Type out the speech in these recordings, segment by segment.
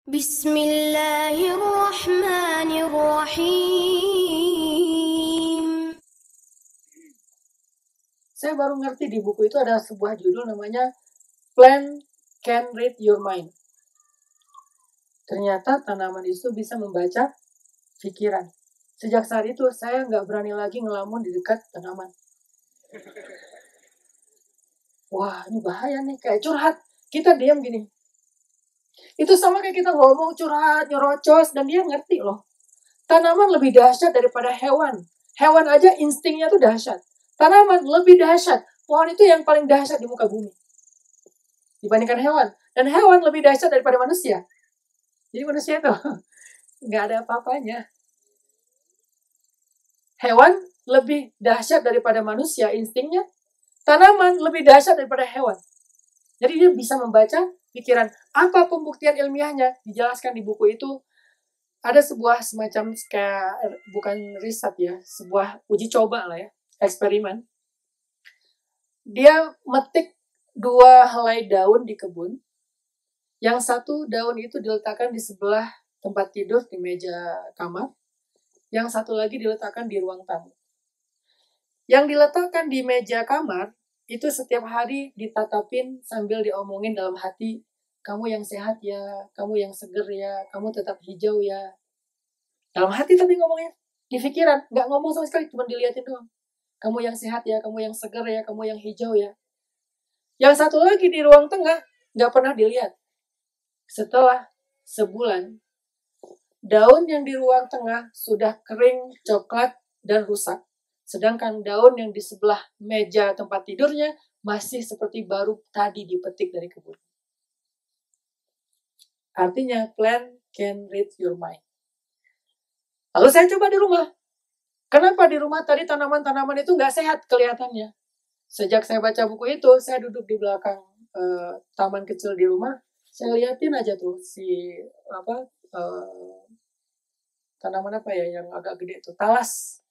Bismillahirrahmanirrahim. Saya baru ngerti di buku itu ada sebuah judul namanya Plant Can Read Your Mind. Ternyata tanaman itu bisa membaca pikiran. Sejak saat itu saya nggak berani lagi ngelamun di dekat tanaman. Wah, ini bahaya nih, kayak curhat. Kita diam gini. Itu sama kayak kita ngomong curhat, nyerocos, dan dia ngerti loh. Tanaman lebih dahsyat daripada hewan. Hewan aja instingnya tuh dahsyat. Tanaman lebih dahsyat. Pohon itu yang paling dahsyat di muka bumi dibandingkan hewan. Dan hewan lebih dahsyat daripada manusia. Jadi manusia tuh nggak ada apa-apanya. Hewan lebih dahsyat daripada manusia instingnya. Tanaman lebih dahsyat daripada hewan. Jadi dia bisa membaca pikiran. Apa pembuktian ilmiahnya? Dijelaskan di buku itu. Ada sebuah semacam kayak, bukan riset ya, sebuah uji coba lah ya, eksperimen. Dia metik 2 helai daun di kebun. Yang satu daun itu diletakkan di sebelah tempat tidur di meja kamar. Yang satu lagi diletakkan di ruang tamu. Yang diletakkan di meja kamar, itu setiap hari ditatapin sambil diomongin dalam hati, kamu yang sehat ya, kamu yang seger ya, kamu tetap hijau ya. Dalam hati tapi ngomongnya, di pikiran, nggak ngomong sama sekali, cuma dilihatin doang. Kamu yang sehat ya, kamu yang seger ya, kamu yang hijau ya. Yang satu lagi di ruang tengah, nggak pernah dilihat. Setelah sebulan, daun yang di ruang tengah sudah kering, coklat, dan rusak. Sedangkan daun yang di sebelah meja tempat tidurnya masih seperti baru tadi dipetik dari kebun. Artinya, plant can read your mind. Lalu saya coba di rumah. Kenapa di rumah tadi tanaman-tanaman itu nggak sehat kelihatannya? Sejak saya baca buku itu, saya duduk di belakang taman kecil di rumah. Saya liatin aja tuh tanaman apa ya yang agak gede tuh, talas.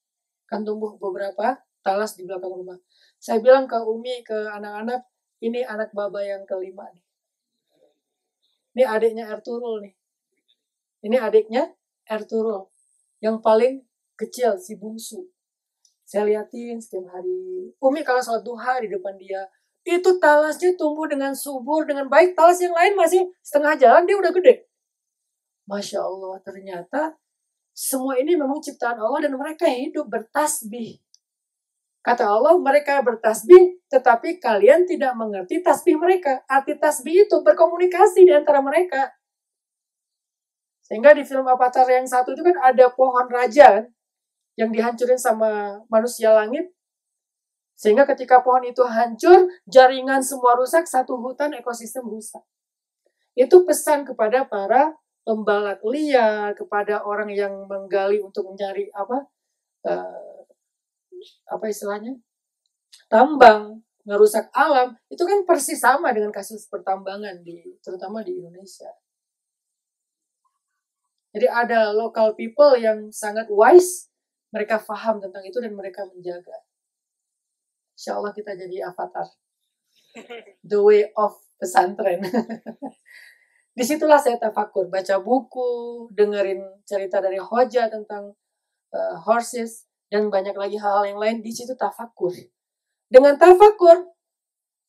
Kan tumbuh beberapa talas di belakang rumah. Saya bilang ke Umi, ke anak-anak, ini anak baba yang kelima nih. Ini adiknya Ertuğrul nih. Ini adiknya Ertuğrul. Yang paling kecil, si bungsu. Saya liatin setiap hari. Umi kalau sholat duha di depan dia, itu talasnya tumbuh dengan subur, dengan baik. Talas yang lain masih setengah jalan, dia udah gede. Masya Allah, ternyata semua ini memang ciptaan Allah dan mereka hidup bertasbih. Kata Allah, mereka bertasbih, tetapi kalian tidak mengerti tasbih mereka. Arti tasbih itu berkomunikasi di antara mereka. Sehingga di film Avatar yang satu itu kan ada pohon raja yang dihancurin sama manusia langit. Sehingga ketika pohon itu hancur, jaringan semua rusak, satu hutan ekosistem rusak. Itu pesan kepada para pembalak liar, kepada orang yang menggali untuk mencari apa istilahnya, tambang, ngerusak alam. Itu kan persis sama dengan kasus pertambangan terutama di Indonesia. Jadi ada local people yang sangat wise, mereka paham tentang itu dan mereka menjaga. Insya Allah kita jadi avatar. The way of pesantren. Disitulah saya tafakur, baca buku, dengerin cerita dari Hoja tentang horses, dan banyak lagi hal-hal yang lain. Di situ tafakur. Dengan tafakur,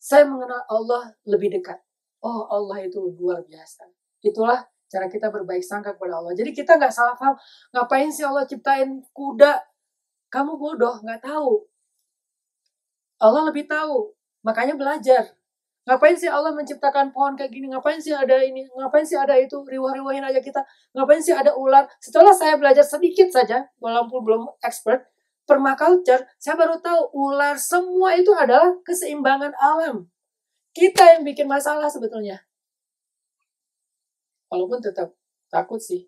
saya mengenal Allah lebih dekat. Oh, Allah itu luar biasa. Itulah cara kita berbaik sangka kepada Allah. Jadi kita nggak salah paham. Ngapain sih Allah ciptain kuda? Kamu bodoh, nggak tahu. Allah lebih tahu. Makanya belajar. Ngapain sih Allah menciptakan pohon kayak gini? Ngapain sih ada ini? Ngapain sih ada itu? Riwah-riwahin aja kita. Ngapain sih ada ular? Setelah saya belajar sedikit saja, walaupun belum expert, permaculture, saya baru tahu ular semua itu adalah keseimbangan alam. Kita yang bikin masalah sebetulnya. Walaupun tetap takut sih.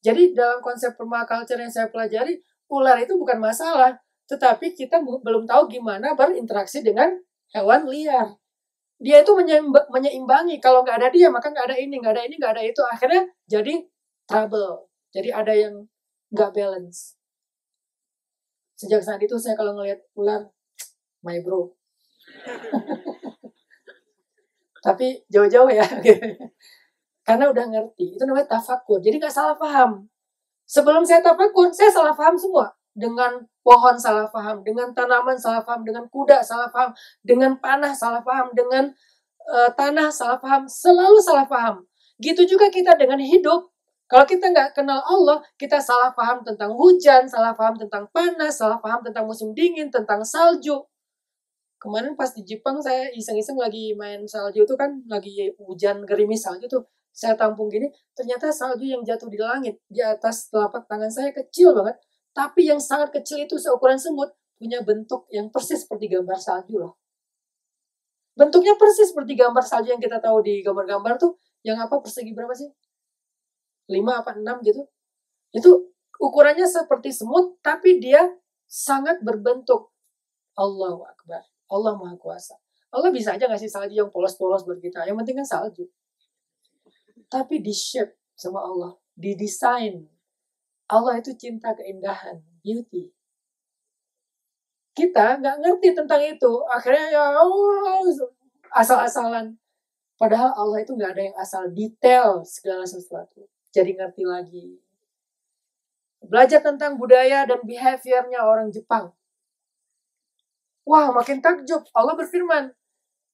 Jadi dalam konsep permaculture yang saya pelajari, ular itu bukan masalah. Tetapi kita belum tahu gimana berinteraksi dengan hewan liar. Dia itu menyeimbangi. Kalau nggak ada dia, maka nggak ada ini, nggak ada ini, nggak ada itu. Akhirnya jadi trouble. Jadi ada yang nggak balance. Sejak saat itu saya kalau ngelihat ular, my bro. Tapi jauh-jauh ya. Karena udah ngerti. Itu namanya tafakur. Jadi nggak salah paham. Sebelum saya tafakur, saya salah paham semua. Dengan pohon salah paham, dengan tanaman salah paham, dengan kuda salah paham, dengan panah salah paham, dengan tanah salah paham. Selalu salah paham. Gitu juga kita dengan hidup. Kalau kita nggak kenal Allah, kita salah paham tentang hujan, salah paham tentang panas, salah paham tentang musim dingin, tentang salju. Kemarin pas di Jepang saya iseng-iseng lagi main salju itu kan, lagi hujan gerimis salju tuh. Saya tampung gini, ternyata salju yang jatuh di langit, di atas telapak tangan saya kecil banget. Tapi yang sangat kecil itu seukuran semut, punya bentuk yang persis seperti gambar salju loh. Bentuknya persis seperti gambar salju yang kita tahu di gambar-gambar tuh, yang apa persegi berapa sih? 5 apa 6 gitu. Itu ukurannya seperti semut, tapi dia sangat berbentuk. Allahu Akbar. Allah Maha Kuasa. Allah bisa aja ngasih salju yang polos-polos buat kita. Yang penting kan salju. Tapi di shape sama Allah. Didesain. Allah itu cinta keindahan. Beauty. Kita nggak ngerti tentang itu. Akhirnya ya asal-asalan. Padahal Allah itu nggak ada yang asal, detail segala sesuatu. Jadi ngerti lagi. Belajar tentang budaya dan behaviornya orang Jepang. Wah, makin takjub. Allah berfirman,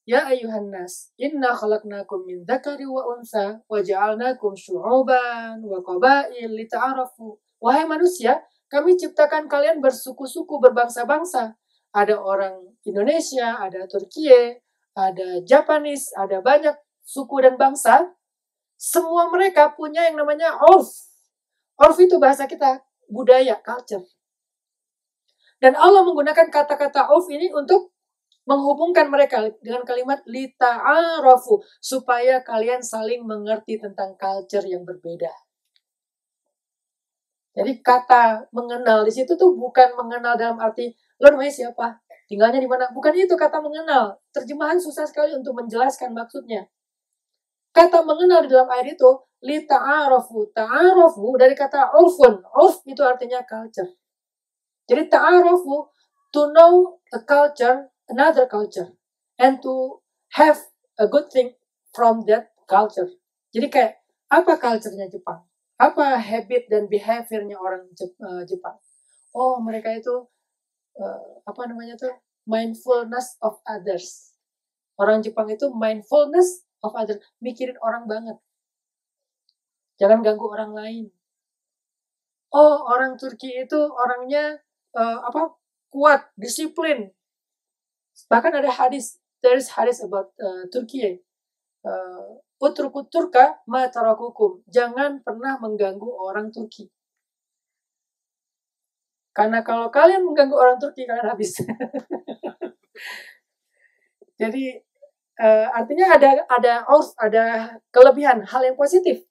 Ya ayuhan nas, inna khalaqnakum min dzakari wa unsa, wa ja'alnakum syu'uban wa qabail lita'arafu. Wahai manusia, kami ciptakan kalian bersuku-suku, berbangsa-bangsa. Ada orang Indonesia, ada Turkiye, ada Japanese, ada banyak suku dan bangsa. Semua mereka punya yang namanya urf. Urf itu bahasa kita, budaya, culture. Dan Allah menggunakan kata-kata urf ini untuk menghubungkan mereka dengan kalimat lita'arafu, supaya kalian saling mengerti tentang culture yang berbeda. Jadi kata mengenal di situ tuh bukan mengenal dalam arti lo namanya siapa, tinggalnya di mana. Bukan itu kata mengenal. Terjemahan susah sekali untuk menjelaskan maksudnya. Kata mengenal di dalam ayat itu lita'arafu. Ta'arafu dari kata urfun. Urf itu artinya culture. Jadi ta'arafu, to know a culture, another culture, and to have a good thing from that culture. Jadi kayak apa culture-nya Jepang? Apa habit dan behavior-nya orang Jepang? Oh, mereka itu mindfulness of others. Orang Jepang itu mindfulness of others, mikirin orang banget. Jangan ganggu orang lain. Oh, orang Turki itu orangnya kuat, disiplin. Bahkan ada hadis, there is hadis about Turki. Utrukut Turka ma tarakukum. Jangan pernah mengganggu orang Turki. Karena kalau kalian mengganggu orang Turki, kalian habis. Jadi artinya ada kelebihan, hal yang positif.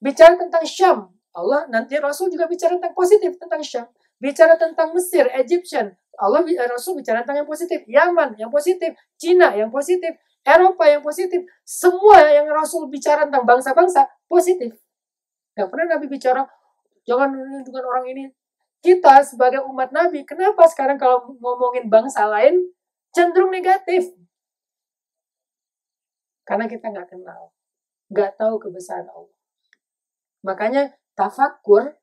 Bicara tentang Syam, Allah nanti Rasul juga bicara tentang positif tentang Syam. Bicara tentang Mesir, Egyptian, Rasul bicara tentang yang positif. Yaman yang positif, Cina yang positif, Eropa yang positif. Semua yang Rasul bicara tentang bangsa-bangsa positif. Gak pernah Nabi bicara jangan dengan orang ini. Kita sebagai umat Nabi, kenapa sekarang kalau ngomongin bangsa lain cenderung negatif? Karena kita nggak kenal, nggak tahu kebesaran Allah. Makanya tafakur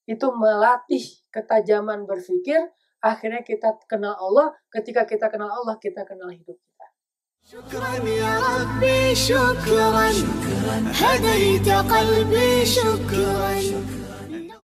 itu melatih ketajaman berpikir. Akhirnya kita kenal Allah. Ketika kita kenal Allah, kita kenal hidup kita. Syukran ya Rabbi, syukran. Hadaita qalbi, syukran.